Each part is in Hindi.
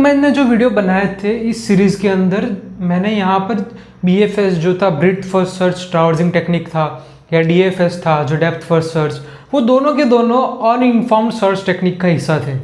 मैंने जो वीडियो बनाए थे इस सीरीज़ के अंदर, मैंने यहाँ पर BFS जो था, breadth first search traversing technique था, या DFS था जो डेप्थ फर्स्ट सर्च, वो दोनों के दोनों अनइन्फॉर्म्ड सर्च टेक्निक का हिस्सा थे,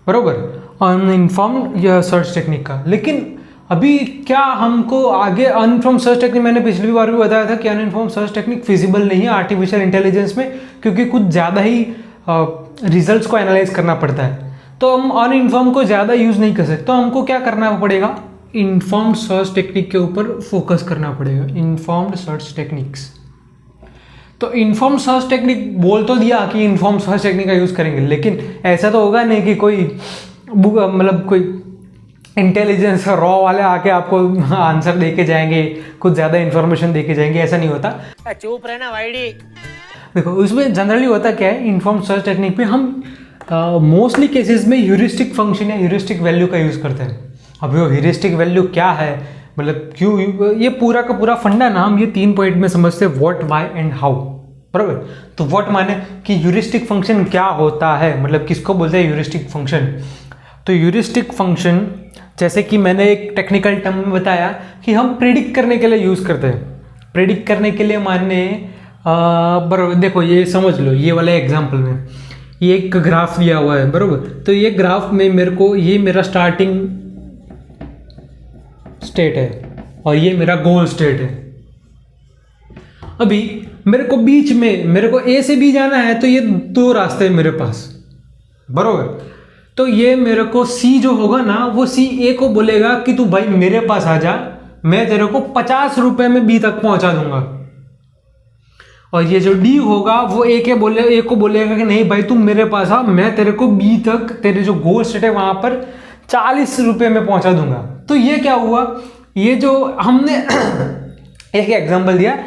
बरोबर, अनइन्फॉर्म्ड या सर्च टेक्निक का। लेकिन अभी क्या हमको आगे अनइन्फॉर्म्ड सर्च टेक्निक, मैंने पिछली बार भी बताया था कि अनइन्फॉर्म्ड सर्च टेक्निक फिजिबल नहीं है आर्टिफिशियल इंटेलिजेंस में, क्योंकि कुछ ज़्यादा ही रिजल्ट्स को एनालाइज करना पड़ता है, तो हम अनइन्फॉर्म को ज़्यादा यूज़ नहीं कर सकते। तो हमको क्या करना पड़ेगा, इन्फॉर्म्ड सर्च टेक्निक के ऊपर फोकस करना पड़ेगा, इन्फॉर्म्ड सर्च टेक्निक्स। तो इन्फॉर्म्ड सर्च टेक्निक बोल तो दिया कि इन्फॉर्म्ड सर्च टेक्निक का यूज़ करेंगे, लेकिन ऐसा तो होगा नहीं कि कोई मतलब कोई इंटेलिजेंस रॉ वाले आके आपको आंसर दे के जाएंगे, कुछ ज़्यादा इन्फॉर्मेशन दे के जाएंगे, ऐसा नहीं होता। चुप रहना वाइडी। देखो उसमें जनरली होता क्या है, इन्फॉर्म्ड सर्च टेक्निक पे हम मोस्टली केसेस में ह्यूरिस्टिक फंक्शन या ह्यूरिस्टिक वैल्यू का यूज़ करते हैं। अब वो ह्यूरिस्टिक वैल्यू क्या है, मतलब क्यों, ये पूरा का पूरा फंडा ना हम ये 3 पॉइंट में समझते हैं, व्हाट, व्हाई एंड हाउ, बराबर। तो व्हाट माने कि ह्यूरिस्टिक फंक्शन क्या होता है, मतलब किसको बोलते हैं ह्यूरिस्टिक फंक्शन। तो ह्यूरिस्टिक फंक्शन जैसे कि मैंने एक टेक्निकल टर्म में बताया कि हम प्रेडिक्ट करने के लिए यूज़ करते हैं। प्रेडिक्ट करने के लिए माने बराबर, देखो ये समझ लो, ये वाला एग्जाम्पल में ये एक ग्राफ दिया हुआ है, बराबर। तो ये ग्राफ में मेरे को, ये मेरा स्टार्टिंग स्टेट है और ये मेरा गोल स्टेट है। अभी मेरे को बीच में, मेरे को A से B जाना है, तो ये 2 रास्ते हैं मेरे पास, बराबर। तो ये मेरे को C जो होगा ना, वो C A को बोलेगा कि तू भाई मेरे पास आ जा, मैं तेरे को 50 रुपए में B तक पहुंचा दूंगा। और ये जो D होगा वो A को बोलेगा कि नहीं भाई तुम मेरे पास आ, मैं तेरे को B तक, तेरे जो गोल स्टेट है वहां पर 40 रुपए में पहुंचा दूंगा। तो ये क्या हुआ, ये जो हमने एक एग्जांपल दिया,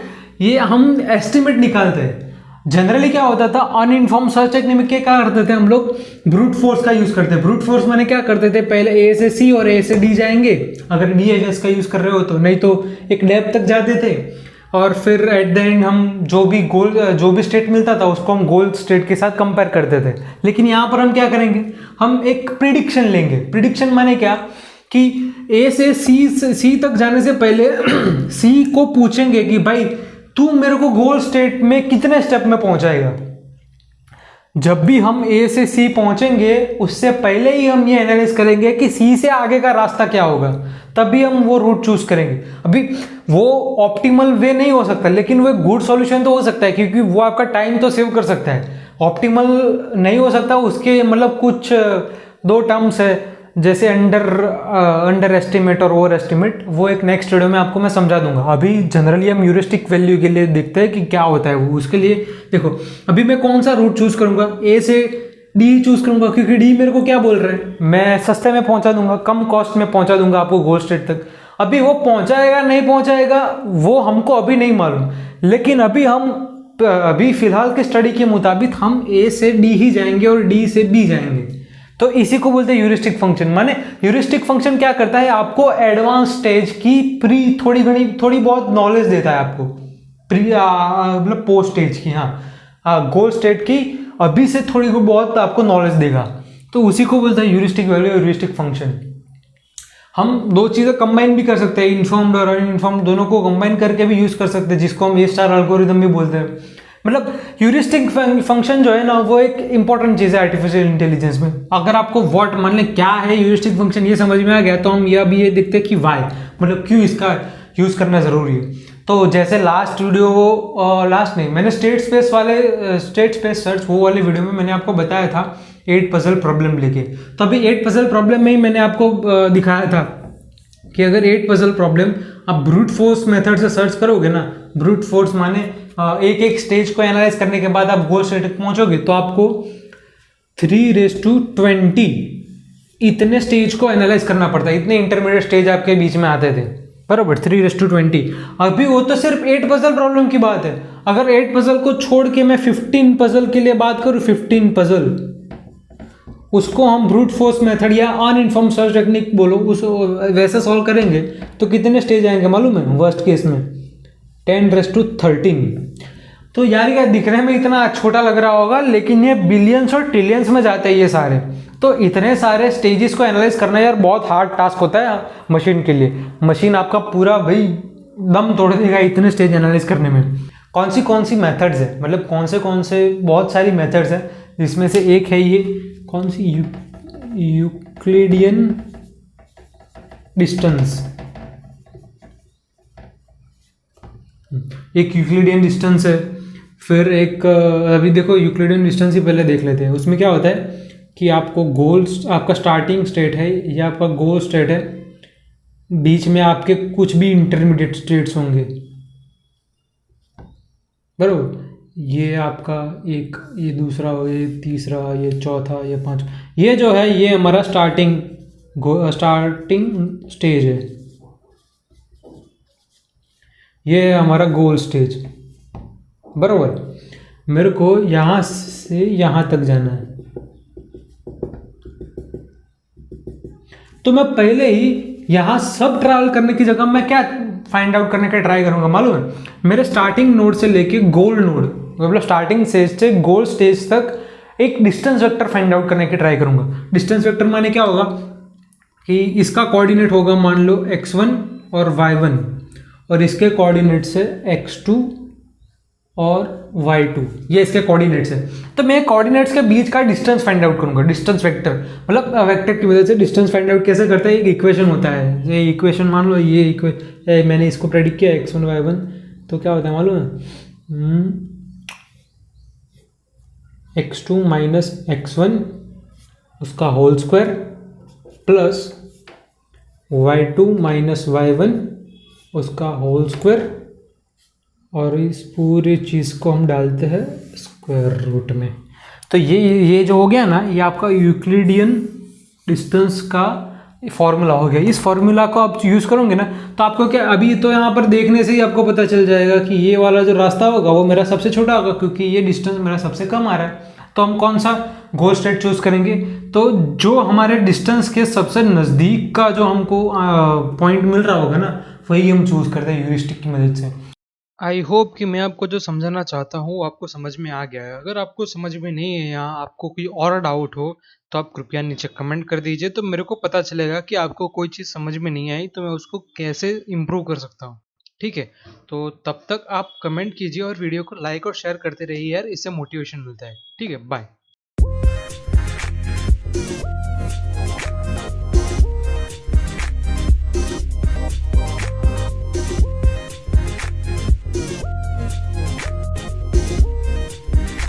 ये हम एस्टिमेट निकालते हैं। जनरली क्या होता था, अनइन्फॉर्म्ड सर्च टेक्निक में क्या करते थे हम लोग, ब्रूट फोर्स का यूज करते हैं। ब्रूट फोर्स माने क्या करते थे, पहले A से C और A से D जाएंगे, अगर DFS का यूज कर रहे हो तो, नहीं तो एक डेप्थ तक जाते थे, और फिर एट द एंड हम जो भी स्टेट मिलता था उसको हम गोल स्टेट के साथ कंपेयर करते थे। लेकिन यहाँ पर हम क्या करेंगे, हम एक प्रिडिक्शन लेंगे। प्रिडिक्शन माने क्या कि A से C तक जाने से पहले C को पूछेंगे कि भाई तू मेरे को गोल स्टेट में कितने स्टेप में पहुंचाएगा। जब भी हम A से C पहुंचेंगे उससे पहले ही हम ये एनालाइज करेंगे कि C से आगे का रास्ता क्या होगा, तभी हम वो रूट चूज करेंगे। अभी वो ऑप्टिमल वे नहीं हो सकता, लेकिन वो एक गुड सॉल्यूशन तो हो सकता है, क्योंकि वो आपका टाइम तो सेव कर सकता है। ऑप्टिमल नहीं हो सकता, उसके मतलब कुछ 2 टर्म्स है, जैसे अंडर एस्टिमेट और ओवर एस्टिमेट, वो एक नेक्स्ट वीडियो में आपको मैं समझा दूंगा। अभी जनरली हम ह्यूरिस्टिक वैल्यू के लिए देखते हैं कि क्या होता है वो। उसके लिए देखो अभी मैं कौन सा रूट चूज करूंगा, A से D चूज करूंगा, क्योंकि D मेरे को क्या बोल रहे हैं, मैं सस्ते में पहुंचा दूंगा, कम कॉस्ट में पहुंचा दूंगा आपको गोल स्टेट तक। अभी वो पहुंचाएगा नहीं पहुंचाएगा वो हमको अभी नहीं मालूम, लेकिन अभी फिलहाल की स्टडी के मुताबिक हम A से D ही जाएंगे और D से B जाएंगे। तो इसी को बोलते हैं ह्यूरिस्टिक फंक्शन। माने ह्यूरिस्टिक फंक्शन क्या करता है, आपको एडवांस स्टेज की थोड़ी बहुत नॉलेज देता है आपको, मतलब पोस्ट स्टेज की, गोल स्टेट की अभी से थोड़ी बहुत आपको नॉलेज देगा। तो उसी को बोलते हैं ह्यूरिस्टिक वैल्यू, ह्यूरिस्टिक फंक्शन। हम 2 चीजें कंबाइन भी कर सकते हैं, इन्फॉर्म्ड और अनइन्फॉर्म्ड दोनों को कंबाइन करके भी यूज कर सकते हैं, जिसको हम A स्टार एल्गोरिथम भी बोलते हैं। मतलब ह्यूरिस्टिक फंक्शन जो है ना, वो एक इंपॉर्टेंट चीज है आर्टिफिशियल इंटेलिजेंस में। अगर आपको व्हाट मान लें क्या है ह्यूरिस्टिक फंक्शन ये समझ में आ गया, तो हम ये देखते हैं कि व्हाई, मतलब क्यों इसका यूज करना जरूरी है। तो जैसे लास्ट नहीं, मैंने स्टेट स्पेस सर्च वो वाले वीडियो में मैंने आपको बताया था 8 पजल प्रॉब्लम लेके। तो अभी 8 पजल प्रॉब्लम में ही मैंने आपको दिखाया था कि अगर 8 पजल प्रॉब्लम आप ब्रूट फोर्स मेथड से सर्च करोगे ना, ब्रूट फोर्स माने एक स्टेज को एनालाइज करने के बाद आप गोल स्टेट तक पहुंचोगे, तो आपको 3:20 इतने स्टेज को एनालाइज करना पड़ता है। इतने इंटरमीडिएट स्टेज आपके बीच में आते थे, बराबर, 3:20। अभी वो तो सिर्फ 8 पजल प्रॉब्लम की बात है। अगर 8 पजल को छोड़ के मैं 15 पजल के लिए बात करूं, 15 पजल, उसको हम ब्रूट फोर्स मेथड या अनइन्फॉर्म्ड सर्च टेक्निक बोलो, उस वैसे सॉल्व करेंगे तो कितने स्टेज आएंगे मालूम है, वर्स्ट केस में 10⁻13। तो यार क्या दिखने में इतना छोटा लग रहा होगा, लेकिन ये बिलियंस और ट्रिलियंस में जाते हैं ये सारे। तो इतने सारे स्टेजेस को एनालाइज करना यार बहुत हार्ड टास्क होता है मशीन के लिए। मशीन आपका पूरा भाई दम तोड़ देगा इतने स्टेज एनालाइज करने में। कौन सी मेथड्स है, मतलब कौन से बहुत सारी मेथड्स हैं, जिसमें से एक है ये कौन सी यूक्लिडियन डिस्टेंस। एक यूक्लिडियन डिस्टेंस है, फिर एक अभी देखो यूक्लिडियन डिस्टेंस ही पहले देख लेते हैं। उसमें क्या होता है कि आपको गोल, आपका स्टार्टिंग स्टेट है या आपका गोल स्टेट है, बीच में आपके कुछ भी इंटरमीडिएट स्टेट्स होंगे, बराबर। ये आपका एक, ये दूसरा, ये तीसरा, ये चौथा, ये पांचवा, ये जो है ये हमारा स्टार्टिंग स्टेज है, ये हमारा गोल स्टेज, बराबर। मेरे को यहाँ से यहाँ तक जाना है, तो मैं पहले ही यहाँ सब ट्रैवल करने की जगह मैं क्या फाइंड आउट करने का ट्राई करूंगा मालूम है? मेरे स्टार्टिंग नोड से लेके गोल नोड, मतलब स्टार्टिंग स्टेज से गोल स्टेज तक एक डिस्टेंस वेक्टर फाइंड आउट करने की ट्राई करूंगा। डिस्टेंस वेक्टर माने क्या होगा कि इसका कोऑर्डिनेट होगा मान लो x1 और y1, और इसके कोऑर्डिनेट्स है x2 और y2, ये इसके कोऑर्डिनेट्स है। तो मैं कोऑर्डिनेट्स के बीच का डिस्टेंस फाइंड आउट करूंगा, डिस्टेंस वेक्टर, मतलब वेक्टर की मदद से डिस्टेंस फाइंड आउट कैसे करते हैं। एक इक्वेशन होता है, ये इक्वेशन मान लो, ये मैंने इसको प्रेडिक्ट किया x1 y1, तो क्या होता है मालूम है? x2 माइनस x1 उसका whole square plus y2 minus y1 उसका होल स्क्वायर, और इस पूरी चीज़ को हम डालते हैं स्क्वायर रूट में। तो ये जो हो गया ना, ये आपका यूक्लिडियन डिस्टेंस का फॉर्मूला हो गया। इस फॉर्मूला को आप यूज़ करोगे ना, तो आपको क्या, अभी तो यहाँ पर देखने से ही आपको पता चल जाएगा कि ये वाला जो रास्ता होगा वो मेरा सबसे छोटा होगा, क्योंकि ये डिस्टेंस मेरा सबसे कम आ रहा है। तो हम कौन सा गोल स्टेट चूज करेंगे? तो जो हमारे डिस्टेंस के सबसे नज़दीक का जो हमको पॉइंट मिल रहा होगा ना, वही हम चूज करते हैं ह्यूरिस्टिक की मदद से। आई होप कि मैं आपको जो समझाना चाहता हूँ आपको समझ में आ गया है। अगर आपको समझ में नहीं है या आपको कोई और डाउट हो तो आप कृपया नीचे कमेंट कर दीजिए, तो मेरे को पता चलेगा कि आपको कोई चीज़ समझ में नहीं आई तो मैं उसको कैसे इम्प्रूव कर सकता हूँ। ठीक है, तो तब तक आप कमेंट कीजिए और वीडियो को लाइक और शेयर करते रहिए यार, इससे मोटिवेशन मिलता है। ठीक है, बाय।